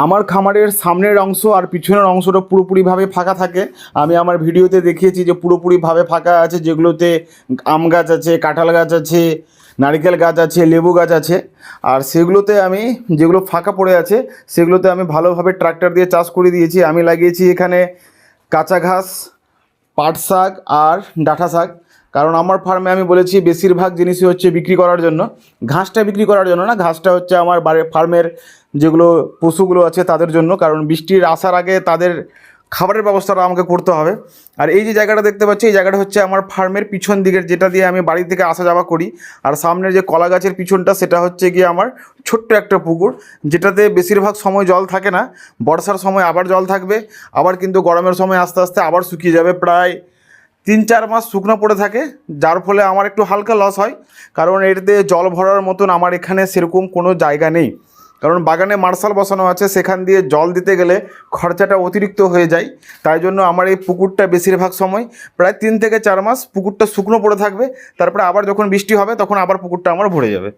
আমার খামারের সামনের অংশ আর পিছনের অংশটা পুরোপুরিভাবে ফাঁকা থাকে। আমি আমার ভিডিওতে দেখিয়েছি যে পুরোপুরিভাবে ফাঁকা আছে, যেগুলোতে আম গাছ আছে, কাঁঠাল গাছ আছে, নারকেল গাছ আছে, লেবু গাছ আছে। আর সেগুলোতে আমি যেগুলো ফাঁকা পড়ে আছে সেগুলোতে আমি ভালোভাবে ট্রাক্টর দিয়ে চাষ করে দিয়েছি। আমি লাগিয়েছি এখানে কাঁচা ঘাস, পাট শাক আর ডাঁটা শাক। কারণ আমার ফার্মে আমি বলেছি বেশিরভাগ জিনিসই হচ্ছে বিক্রি করার জন্য, ঘাসটা বিক্রি করার জন্য না, ঘাসটা হচ্ছে আমার ফার্মের যেগুলো পশুগুলো আছে তাদের জন্য। কারণ বৃষ্টির আসার আগে তাদের খাবারের ব্যবস্থাটা আমাকে করতে হবে। আর এই যে জায়গাটা দেখতে পাচ্ছি, এই জায়গাটা হচ্ছে আমার ফার্মের পিছন দিকের, যেটা দিয়ে আমি বাড়ি থেকে আসা যাওয়া করি। আর সামনের যে কলা গাছের পিছনটা, সেটা হচ্ছে গিয়ে আমার ছোট্ট একটা পুকুর, যেটাতে বেশিরভাগ সময় জল থাকে না। বর্ষার সময় আবার জল থাকবে, আবার কিন্তু গরমের সময় আস্তে আস্তে আবার শুকিয়ে যাবে। প্রায় 3-4 মাস শুকনো পড়ে থাকে, যার ফলে আমার একটু হালকা লস হয়। কারণ এটাতে জল ভরার মতন আমার এখানে সেরকম কোনো জায়গা নেই। কারণ বাগানে মার্শাল বসানো আছে, সেখান দিয়ে জল দিতে গেলে খরচাটা অতিরিক্ত হয়ে যায়। তাই জন্য আমার এই পুকুরটা বেশিরভাগ সময় প্রায় 3 থেকে 4 মাস পুকুরটা শুকনো পড়ে থাকবে। তারপরে আবার যখন বৃষ্টি হবে তখন আবার পুকুরটা আমার ভরে যাবে।